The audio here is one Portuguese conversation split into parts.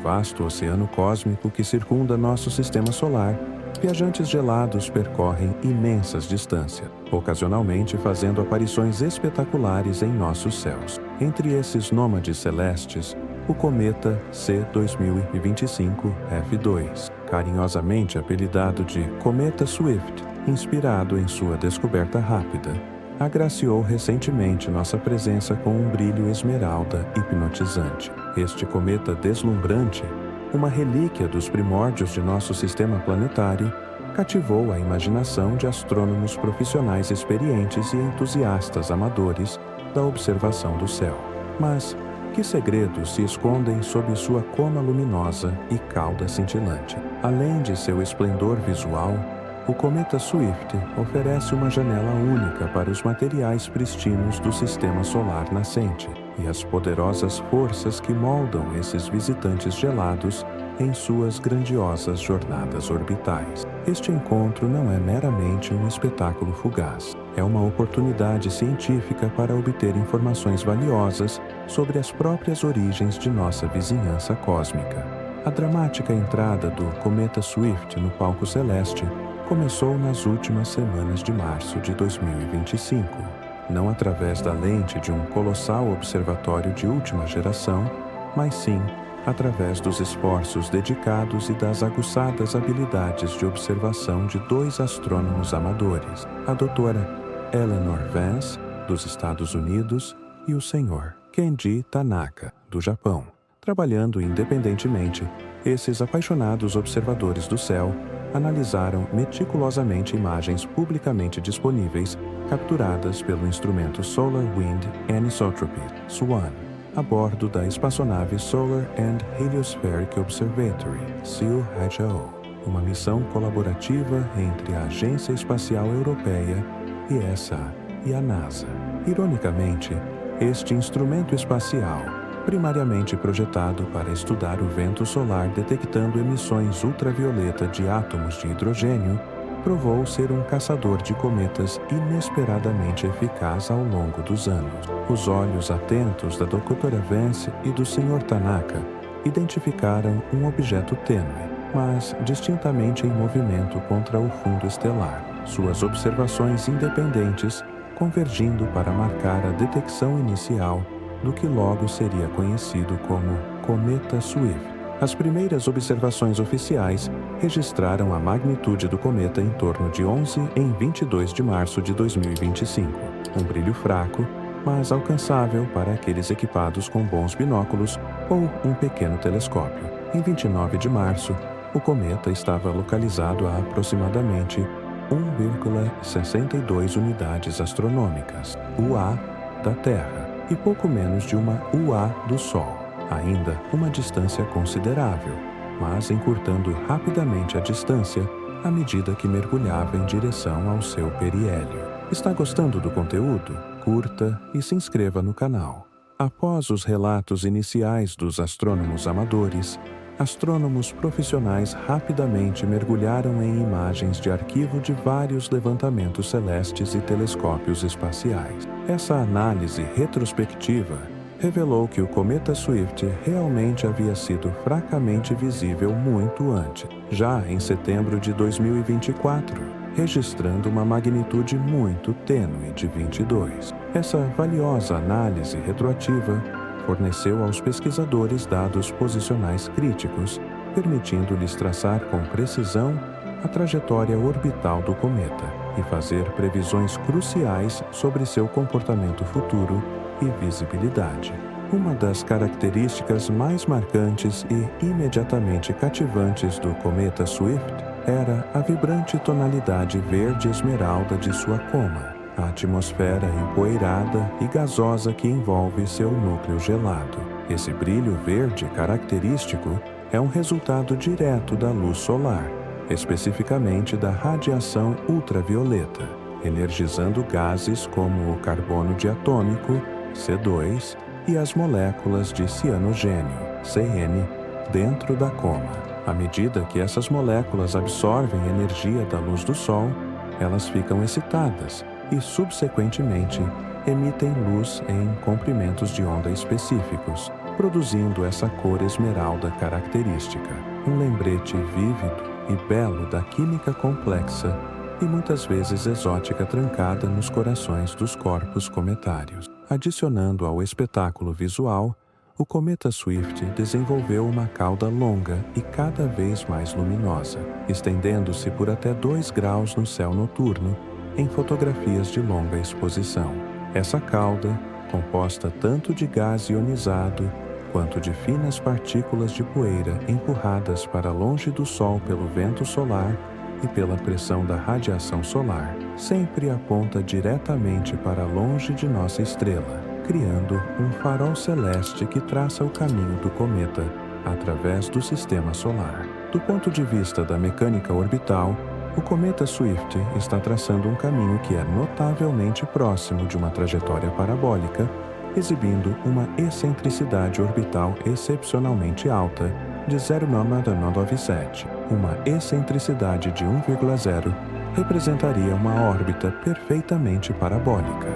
vasto oceano cósmico que circunda nosso sistema solar, viajantes gelados percorrem imensas distâncias, ocasionalmente fazendo aparições espetaculares em nossos céus. Entre esses nômades celestes, o cometa C-2025-F2, carinhosamente apelidado de Cometa Swift, inspirado em sua descoberta rápida, agraciou recentemente nossa presença com um brilho esmeralda hipnotizante. Este cometa deslumbrante, uma relíquia dos primórdios de nosso sistema planetário, cativou a imaginação de astrônomos profissionais experientes e entusiastas amadores da observação do céu. Mas que segredos se escondem sob sua coma luminosa e cauda cintilante? Além de seu esplendor visual, o cometa Swift oferece uma janela única para os materiais pristinos do sistema solar nascente e as poderosas forças que moldam esses visitantes gelados em suas grandiosas jornadas orbitais. Este encontro não é meramente um espetáculo fugaz. É uma oportunidade científica para obter informações valiosas sobre as próprias origens de nossa vizinhança cósmica. A dramática entrada do cometa Swift no palco celeste começou nas últimas semanas de março de 2025, não através da lente de um colossal observatório de última geração, mas sim através dos esforços dedicados e das aguçadas habilidades de observação de dois astrônomos amadores, a doutora Eleanor Vance, dos Estados Unidos, e o senhor Kenji Tanaka, do Japão. Trabalhando independentemente, esses apaixonados observadores do céu analisaram meticulosamente imagens publicamente disponíveis capturadas pelo instrumento Solar Wind Anisotropy, SWAN, a bordo da espaçonave Solar and Heliospheric Observatory, SEAL-HO, uma missão colaborativa entre a Agência Espacial Europeia, ESA, e a NASA. Ironicamente, este instrumento espacial, primariamente projetado para estudar o vento solar detectando emissões ultravioleta de átomos de hidrogênio, provou ser um caçador de cometas inesperadamente eficaz ao longo dos anos. Os olhos atentos da doutora Vance e do Sr. Tanaka identificaram um objeto tênue, mas distintamente em movimento contra o fundo estelar. Suas observações independentes convergindo para marcar a detecção inicial do que logo seria conhecido como Cometa Swift. As primeiras observações oficiais registraram a magnitude do cometa em torno de 11 em 22 de março de 2025, um brilho fraco, mas alcançável para aqueles equipados com bons binóculos ou um pequeno telescópio. Em 29 de março, o cometa estava localizado a aproximadamente 1,62 unidades astronômicas, UA, da Terra, e pouco menos de uma UA do Sol. Ainda uma distância considerável, mas encurtando rapidamente a distância à medida que mergulhava em direção ao seu periélio. Está gostando do conteúdo? Curta e se inscreva no canal. Após os relatos iniciais dos astrônomos amadores, astrônomos profissionais rapidamente mergulharam em imagens de arquivo de vários levantamentos celestes e telescópios espaciais. Essa análise retrospectiva revelou que o cometa Swift realmente havia sido fracamente visível muito antes, já em setembro de 2024, registrando uma magnitude muito tênue de 22. Essa valiosa análise retroativa forneceu aos pesquisadores dados posicionais críticos, permitindo-lhes traçar com precisão a trajetória orbital do cometa e fazer previsões cruciais sobre seu comportamento futuro e visibilidade. Uma das características mais marcantes e imediatamente cativantes do cometa Swift era a vibrante tonalidade verde esmeralda de sua coma, a atmosfera empoeirada e gasosa que envolve seu núcleo gelado. Esse brilho verde característico é um resultado direto da luz solar, especificamente da radiação ultravioleta, energizando gases como o carbono diatômico, C2, e as moléculas de cianogênio, CN, dentro da coma. À medida que essas moléculas absorvem energia da luz do Sol, elas ficam excitadas e, subsequentemente, emitem luz em comprimentos de onda específicos, produzindo essa cor esmeralda característica, um lembrete vívido e belo da química complexa e muitas vezes exótica trancada nos corações dos corpos cometários. Adicionando ao espetáculo visual, o cometa Swift desenvolveu uma cauda longa e cada vez mais luminosa, estendendo-se por até 2 graus no céu noturno em fotografias de longa exposição. Essa cauda, composta tanto de gás ionizado quanto de finas partículas de poeira empurradas para longe do Sol pelo vento solar e pela pressão da radiação solar, sempre aponta diretamente para longe de nossa estrela, criando um farol celeste que traça o caminho do cometa através do sistema solar. Do ponto de vista da mecânica orbital, o cometa Swift está traçando um caminho que é notavelmente próximo de uma trajetória parabólica, exibindo uma excentricidade orbital excepcionalmente alta de 0,997. Uma excentricidade de 1,0 representaria uma órbita perfeitamente parabólica,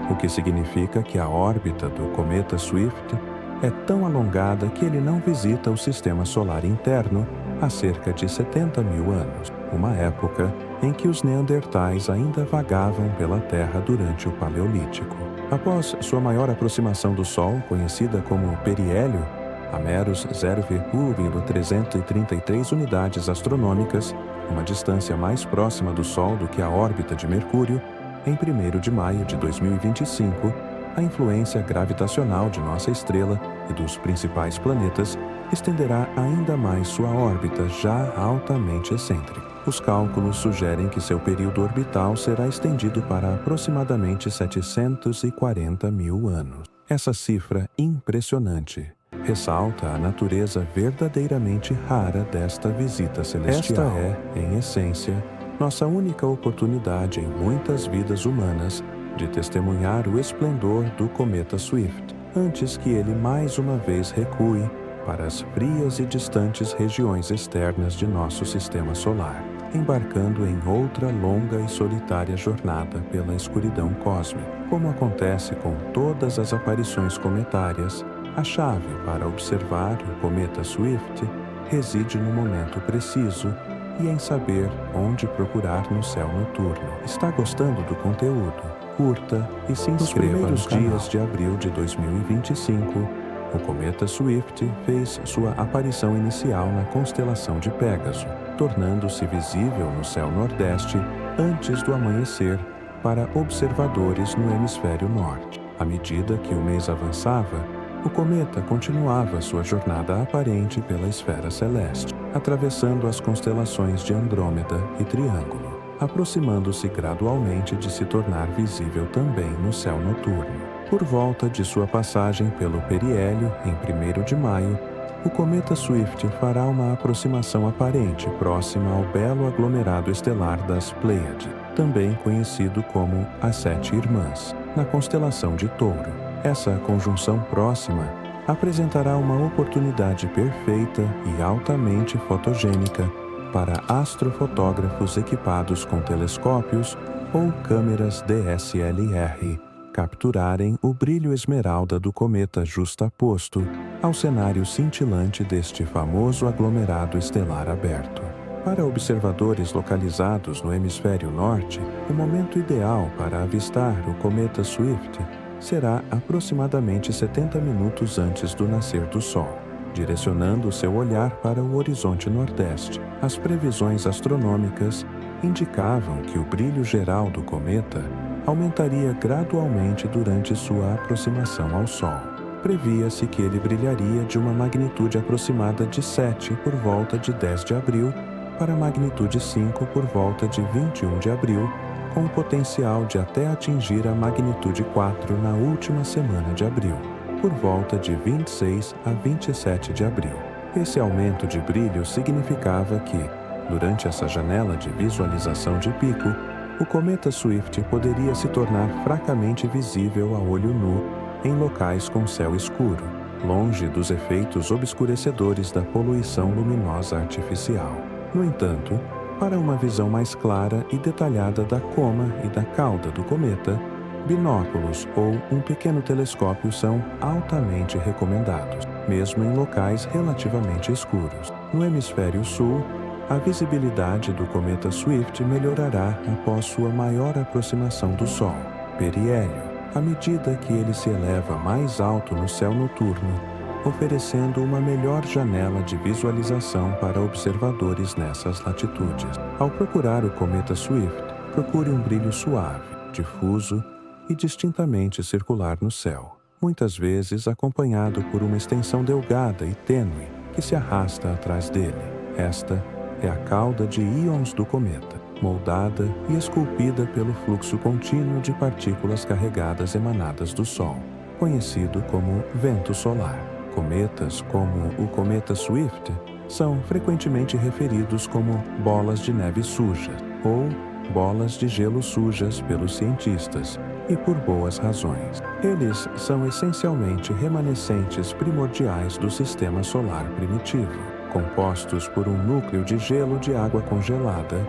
o que significa que a órbita do cometa Swift é tão alongada que ele não visita o sistema solar interno há cerca de 70 mil anos, uma época em que os neandertais ainda vagavam pela Terra durante o Paleolítico. Após sua maior aproximação do Sol, conhecida como periélio, a meros 0,333 unidades astronômicas, uma distância mais próxima do Sol do que a órbita de Mercúrio, em 1º de maio de 2025, a influência gravitacional de nossa estrela e dos principais planetas estenderá ainda mais sua órbita já altamente excêntrica. Os cálculos sugerem que seu período orbital será estendido para aproximadamente 740 mil anos. Essa cifra impressionante ressalta a natureza verdadeiramente rara desta visita celestial. Esta é, em essência, nossa única oportunidade em muitas vidas humanas de testemunhar o esplendor do cometa Swift, antes que ele mais uma vez recue para as frias e distantes regiões externas de nosso sistema solar, embarcando em outra longa e solitária jornada pela escuridão cósmica. Como acontece com todas as aparições cometárias, a chave para observar o cometa Swift reside no momento preciso e em saber onde procurar no céu noturno. Está gostando do conteúdo? Curta e se inscreva. Nos primeiros dias de abril de 2025, o cometa Swift fez sua aparição inicial na constelação de Pégaso, tornando-se visível no céu nordeste antes do amanhecer para observadores no hemisfério norte. À medida que o mês avançava, o cometa continuava sua jornada aparente pela esfera celeste, atravessando as constelações de Andrômeda e Triângulo, aproximando-se gradualmente de se tornar visível também no céu noturno. Por volta de sua passagem pelo periélio, em 1º de maio, o cometa Swift fará uma aproximação aparente próxima ao belo aglomerado estelar das Pleiades, também conhecido como as Sete Irmãs, na constelação de Touro. Essa conjunção próxima apresentará uma oportunidade perfeita e altamente fotogênica para astrofotógrafos equipados com telescópios ou câmeras DSLR capturarem o brilho esmeralda do cometa justaposto ao cenário cintilante deste famoso aglomerado estelar aberto. Para observadores localizados no hemisfério norte, o momento ideal para avistar o cometa Swift será aproximadamente 70 minutos antes do nascer do Sol, direcionando seu olhar para o horizonte nordeste. As previsões astronômicas indicavam que o brilho geral do cometa aumentaria gradualmente durante sua aproximação ao Sol. Previa-se que ele brilharia de uma magnitude aproximada de 7 por volta de 10 de abril para magnitude 5 por volta de 21 de abril, com o potencial de até atingir a magnitude 4 na última semana de abril, por volta de 26 a 27 de abril. Esse aumento de brilho significava que, durante essa janela de visualização de pico, o cometa Swift poderia se tornar fracamente visível a olho nu em locais com céu escuro, longe dos efeitos obscurecedores da poluição luminosa artificial. No entanto, para uma visão mais clara e detalhada da coma e da cauda do cometa, binóculos ou um pequeno telescópio são altamente recomendados. mesmo em locais relativamente escuros. No hemisfério sul, a visibilidade do cometa Swift melhorará após sua maior aproximação do Sol, periélio, à medida que ele se eleva mais alto no céu noturno, oferecendo uma melhor janela de visualização para observadores nessas latitudes. Ao procurar o cometa Swift, procure um brilho suave, difuso e distintamente circular no céu, muitas vezes acompanhado por uma extensão delgada e tênue que se arrasta atrás dele. Esta é a cauda de íons do cometa, moldada e esculpida pelo fluxo contínuo de partículas carregadas emanadas do Sol, conhecido como vento solar. Cometas, como o cometa Swift, são frequentemente referidos como bolas de neve sujas ou bolas de gelo sujas pelos cientistas, e por boas razões. Eles são essencialmente remanescentes primordiais do sistema solar primitivo, compostos por um núcleo de gelo de água congelada,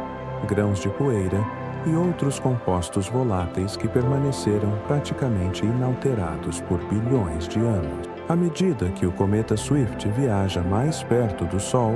grãos de poeira e outros compostos voláteis que permaneceram praticamente inalterados por bilhões de anos. À medida que o cometa Swift viaja mais perto do Sol,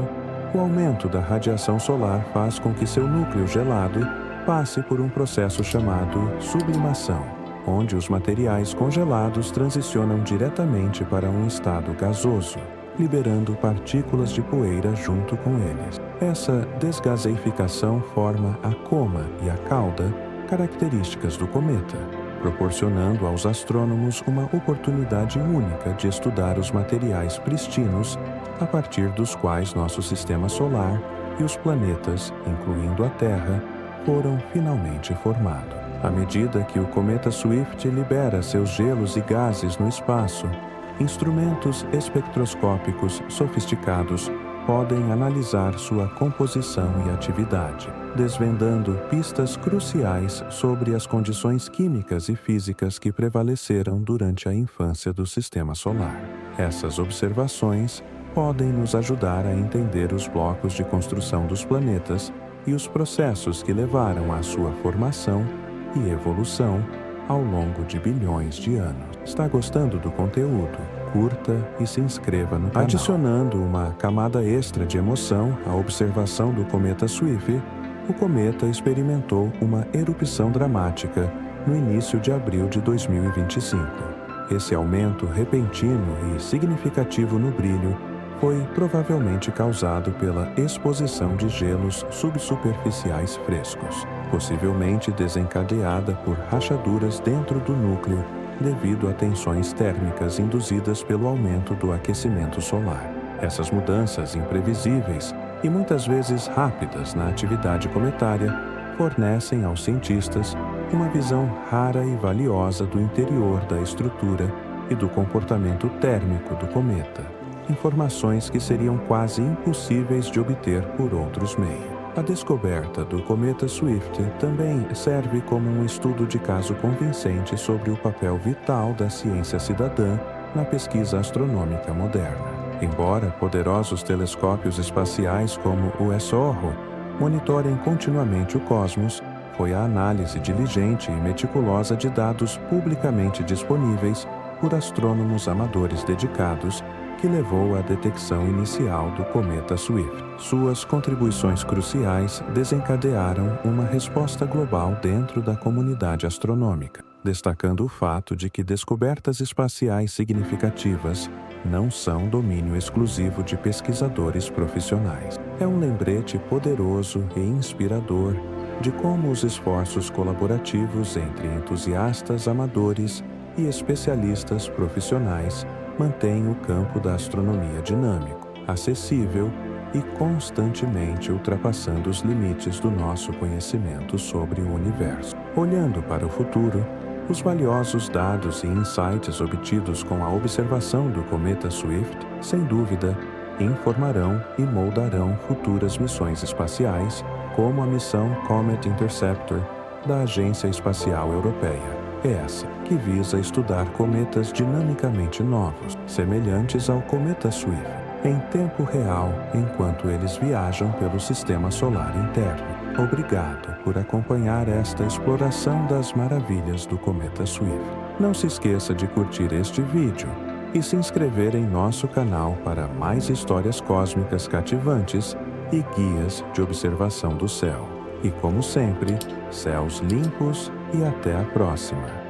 o aumento da radiação solar faz com que seu núcleo gelado passe por um processo chamado sublimação, onde os materiais congelados transicionam diretamente para um estado gasoso, liberando partículas de poeira junto com eles. Essa desgaseificação forma a coma e a cauda, características do cometa, proporcionando aos astrônomos uma oportunidade única de estudar os materiais pristinos a partir dos quais nosso sistema solar e os planetas, incluindo a Terra, foram finalmente formados. À medida que o cometa Swift libera seus gelos e gases no espaço, instrumentos espectroscópicos sofisticados podem analisar sua composição e atividade, desvendando pistas cruciais sobre as condições químicas e físicas que prevaleceram durante a infância do Sistema Solar. Essas observações podem nos ajudar a entender os blocos de construção dos planetas e os processos que levaram à sua formação e evolução ao longo de bilhões de anos. Está gostando do conteúdo? Curta e se inscreva no canal. Adicionando uma camada extra de emoção à observação do cometa Swift, o cometa experimentou uma erupção dramática no início de abril de 2025. Esse aumento repentino e significativo no brilho foi provavelmente causado pela exposição de gelos subsuperficiais frescos, possivelmente desencadeada por rachaduras dentro do núcleo devido a tensões térmicas induzidas pelo aumento do aquecimento solar. Essas mudanças imprevisíveis e muitas vezes rápidas na atividade cometária fornecem aos cientistas uma visão rara e valiosa do interior da estrutura e do comportamento térmico do cometa. Informações que seriam quase impossíveis de obter por outros meios. A descoberta do cometa Swift também serve como um estudo de caso convincente sobre o papel vital da ciência cidadã na pesquisa astronômica moderna. Embora poderosos telescópios espaciais como o SOHO monitorem continuamente o cosmos, foi a análise diligente e meticulosa de dados publicamente disponíveis por astrônomos amadores dedicados que levou à detecção inicial do cometa Swift. Suas contribuições cruciais desencadearam uma resposta global dentro da comunidade astronômica, destacando o fato de que descobertas espaciais significativas não são domínio exclusivo de pesquisadores profissionais. É um lembrete poderoso e inspirador de como os esforços colaborativos entre entusiastas amadores e especialistas profissionais mantém o campo da astronomia dinâmico, acessível e constantemente ultrapassando os limites do nosso conhecimento sobre o universo. Olhando para o futuro, os valiosos dados e insights obtidos com a observação do cometa Swift, sem dúvida, informarão e moldarão futuras missões espaciais, como a missão Comet Interceptor da Agência Espacial Europeia, ESA, que visa estudar cometas dinamicamente novos, semelhantes ao cometa Swift, em tempo real enquanto eles viajam pelo sistema solar interno. Obrigado por acompanhar esta exploração das maravilhas do cometa Swift. Não se esqueça de curtir este vídeo, e se inscrever em nosso canal para mais histórias cósmicas cativantes e guias de observação do céu. E como sempre, céus limpos e até a próxima.